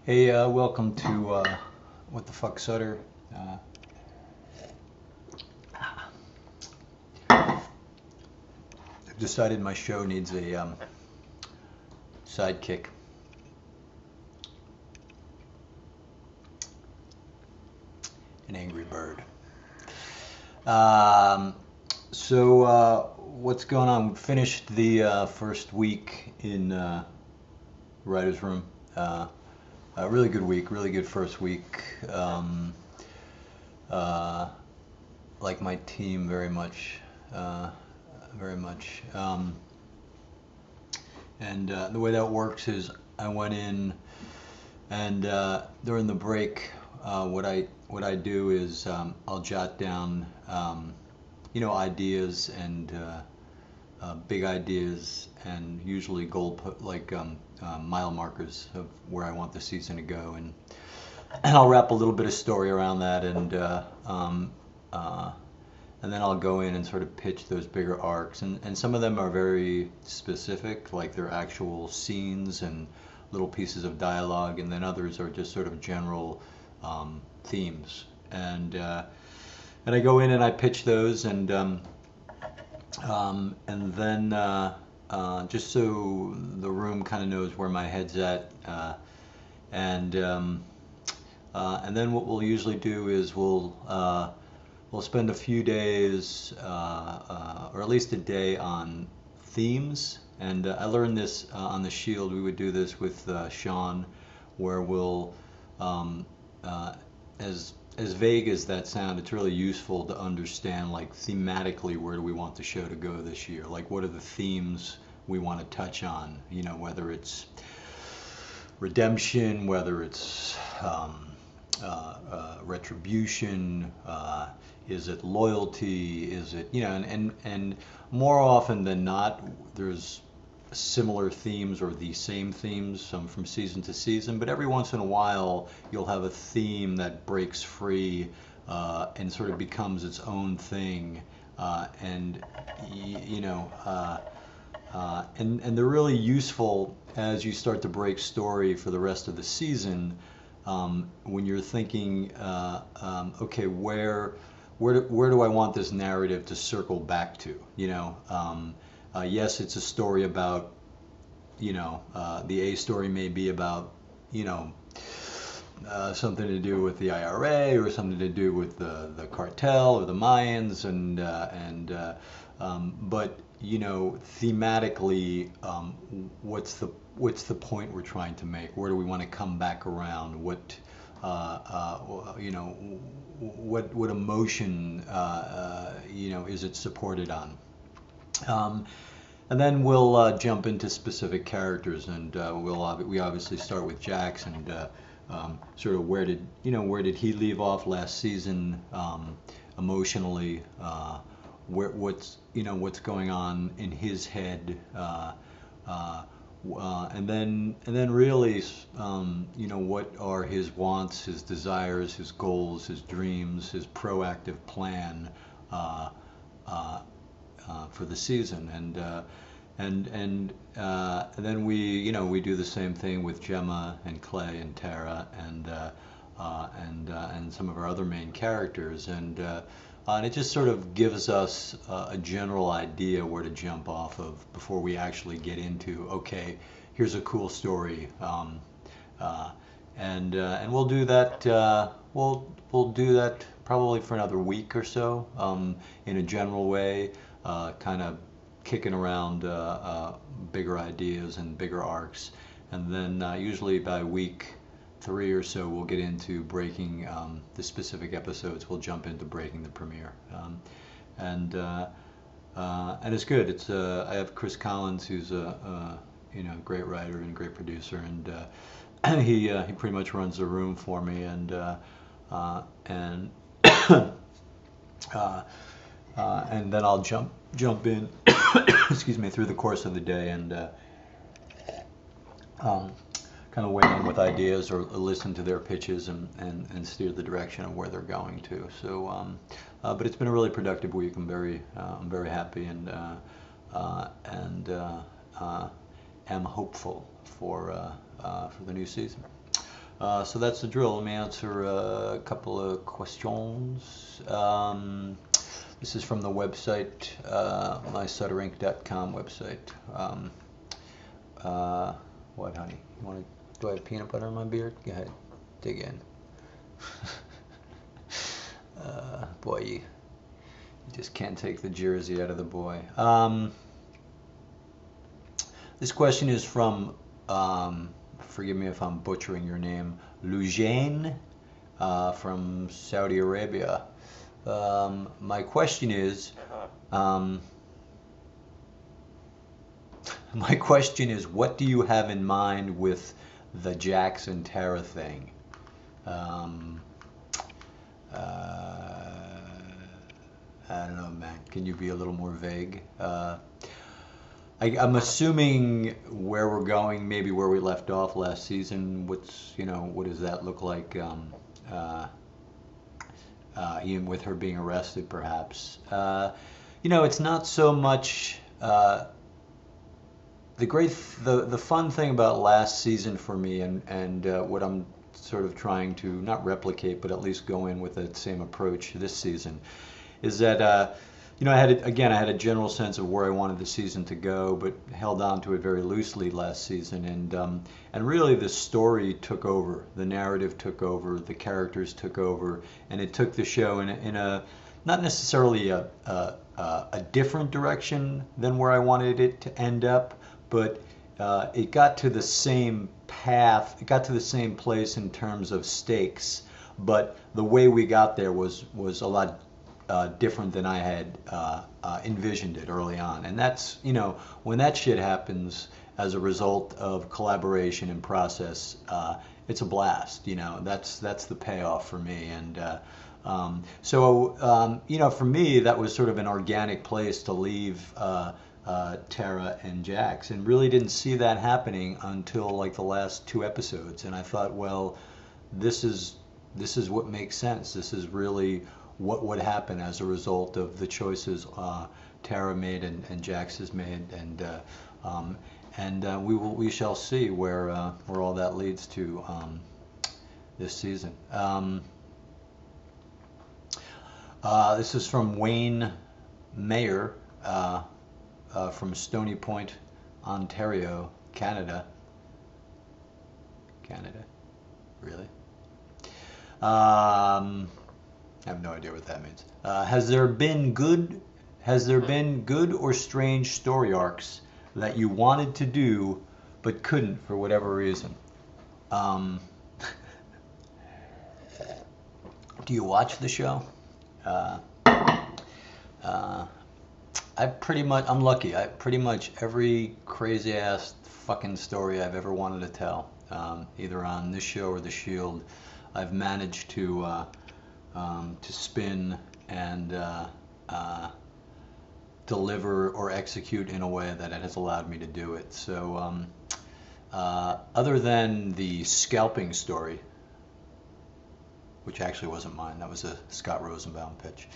Hey, welcome to What the Fuck Sutter. I've decided my show needs a sidekick. An angry bird. What's going on? We finished the first week in writer's room. A really good week, really good first week. Like my team very much, very much. The way that works is I went in and during the break, what I do is I'll jot down, ideas and big ideas and usually mile markers of where I want the season to go, and I'll wrap a little bit of story around that, and then I'll go in and sort of pitch those bigger arcs, and some of them are very specific, like they're actual scenes and little pieces of dialogue, and then others are just sort of general themes, and I go in and I pitch those, and then just so the room kind of knows where my head's at, and then what we'll usually do is we'll spend a few days, or at least a day, on themes. And I learned this on the Shield. We would do this with Sean, where we'll, as vague as that sound, it's really useful to understand, like, thematically, where do we want the show to go this year? Like, what are the themes we want to touch on? You know, whether it's redemption, whether it's retribution, is it loyalty, is it, and more often than not, there's similar themes or the same themes from season to season, but every once in a while you'll have a theme that breaks free and sort of becomes its own thing, and they're really useful as you start to break story for the rest of the season, when you're thinking, okay, where do I want this narrative to circle back to? Yes, it's a story about, the A story may be about, something to do with the IRA or something to do with the cartel or the Mayans, but thematically, what's the point we're trying to make? Where do we want to come back around? What emotion is it supported on? And then we'll jump into specific characters, and we obviously start with Jax, and sort of where did he leave off last season, emotionally, what's going on in his head, and then really, what are his wants, his desires, his goals, his dreams, his proactive plan for the season, and then we do the same thing with Gemma and Clay and Tara and some of our other main characters, and it just sort of gives us a general idea where to jump off of before we actually get into, okay, here's a cool story, and we'll do that. We'll do that probably for another week or so, in a general way, kind of kicking around bigger ideas and bigger arcs, and then usually by week 3 or so we'll get into breaking the specific episodes. We'll jump into breaking the premiere, and it's good. It's I have Chris Collins, who's a great writer and great producer, and he pretty much runs the room for me, and and then I'll jump in excuse me, through the course of the day, and kind of weigh in with ideas or listen to their pitches and steer the direction of where they're going to. So, but it's been a really productive week. I'm very happy, and am hopeful for the new season. So that's the drill. Let me answer a couple of questions. This is from the website, mysutterinc.com website. What, honey? Do I have peanut butter in my beard? Go ahead, dig in. Boy, you just can't take the jersey out of the boy. This question is from, forgive me if I'm butchering your name, Lujain from Saudi Arabia. My question is, what do you have in mind with the Jax and Tara thing? I don't know, man. Can you be a little more vague? I'm assuming where we're going, maybe where we left off last season. What does that look like? Even with her being arrested, perhaps. It's not so much. The fun thing about last season for me, and what I'm sort of trying to not replicate, but at least go in with that same approach this season, is that I had a general sense of where I wanted the season to go, but held on to it very loosely last season, and really the story took over, the narrative took over, the characters took over, and it took the show in a not necessarily a different direction than where I wanted it to end up, but it got to the same path, it got to the same place in terms of stakes, but the way we got there was a lot different than I had envisioned it early on. And that's, when that shit happens as a result of collaboration and process, it's a blast. That's the payoff for me. And for me, that was sort of an organic place to leave Tara and Jax, and really didn't see that happening until like the last 2 episodes. And I thought, well, this is what makes sense. This is really what would happen as a result of the choices Tara made and Jax has made, and we shall see where all that leads to this season. This is from Wayne Mayer from Stony Point, Ontario, Canada. Canada, really? I have no idea what that means. Has there been good or strange story arcs that you wanted to do but couldn't for whatever reason? Do you watch the show? I'm lucky. Pretty much every crazy ass fucking story I've ever wanted to tell, either on this show or The Shield, I've managed to spin and deliver or execute in a way that it has allowed me to do it. So other than the scalping story, which actually wasn't mine, that was a Scott Rosenbaum pitch.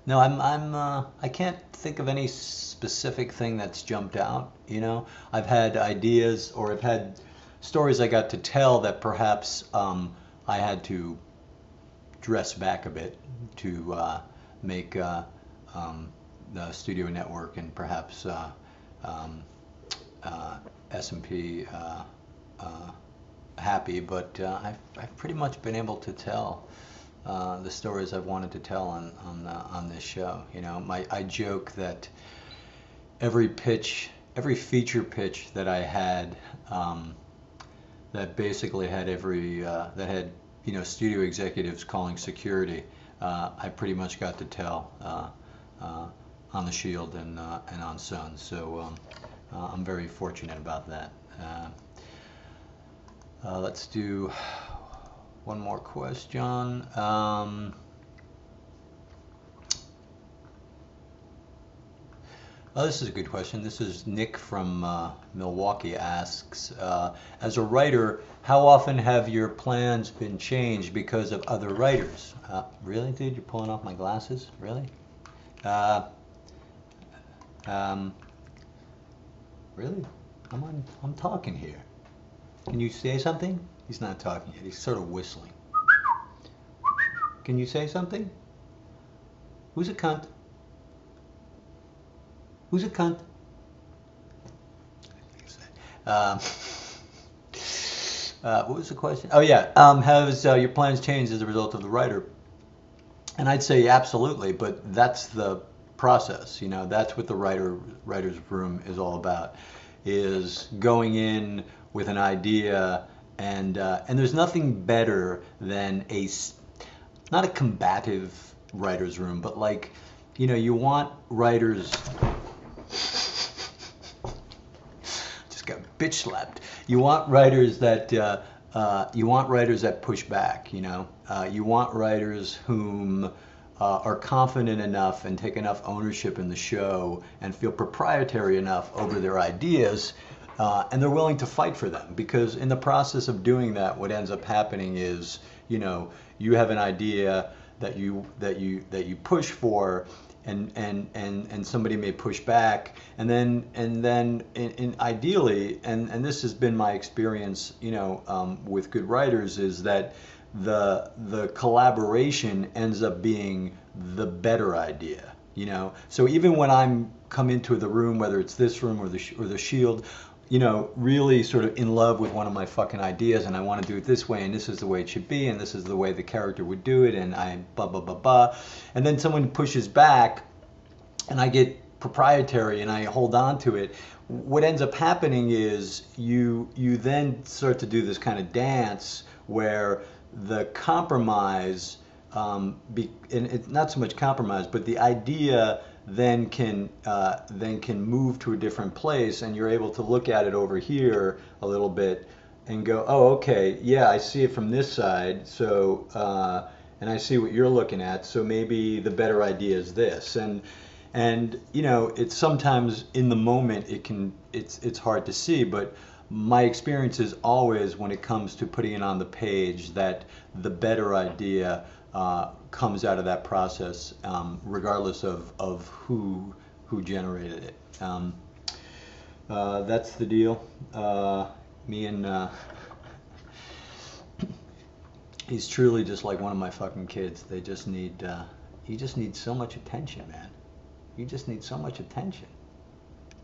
No, I can't think of any specific thing that's jumped out. I've had ideas, or I've had stories I got to tell that perhaps I had to dress back a bit to make the studio network and perhaps S&P happy, but I've pretty much been able to tell the stories I've wanted to tell on this show. I joke that every feature pitch that I had that basically had that had studio executives calling security, I pretty much got to tell on The Shield and on Sun. So I'm very fortunate about that. Let's do one more question. This is a good question. This is Nick from Milwaukee asks, as a writer, how often have your plans been changed because of other writers? Really, dude? You're pulling off my glasses? Really? Really? I'm talking here. Can you say something? He's not talking yet. He's sort of whistling. Can you say something? Who's a cunt? Who's a cunt? Um, what was the question? Oh yeah, has your plans changed as a result of the writer? And I'd say absolutely, but that's the process. You know, that's what the writer's room is all about. Is going in with an idea, and there's nothing better than not a combative writer's room, but like, you know, you want writers. Just got bitch slapped. You want writers that push back. You know, you want writers whom are confident enough and take enough ownership in the show and feel proprietary enough over their ideas, and they're willing to fight for them. Because in the process of doing that, what ends up happening is, you know, you have an idea that you push for, and somebody may push back, and then ideally, and this has been my experience, you know, with good writers, is that the collaboration ends up being the better idea, you know. So even when I'm come into the room, whether it's this room or the Shield, you know, really sort of in love with one of my fucking ideas, and I want to do it this way, and this is the way it should be, and this is the way the character would do it, and I blah blah blah blah, and then someone pushes back, and I get proprietary and I hold on to it. What ends up happening is you then start to do this kind of dance where the compromise, and it's not so much compromise, but the idea then can move to a different place, and you're able to look at it over here a little bit and go, oh, okay, yeah, I see it from this side, so and I see what you're looking at, so maybe the better idea is this. And you know, it's sometimes in the moment it's hard to see, but my experience is always, when it comes to putting it on the page, that the better idea comes out of that process, regardless of who generated it. That's the deal. Me and he's truly just like one of my fucking kids. They just need you just need so much attention, man. You just need so much attention,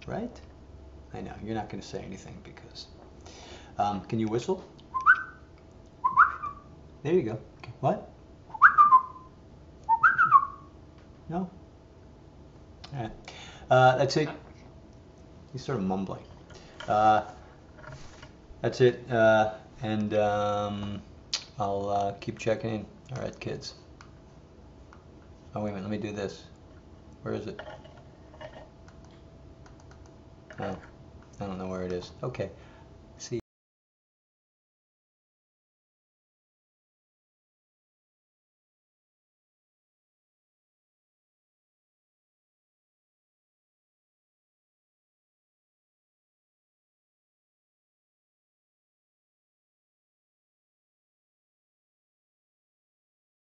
right? I know you're not going to say anything because. Can you whistle? There you go. Okay. What? No. All right. That's it. He's sort of mumbling. That's it. And I'll keep checking in. All right, kids. Oh, wait a minute. Let me do this. Where is it? Oh, I don't know where it is. Okay.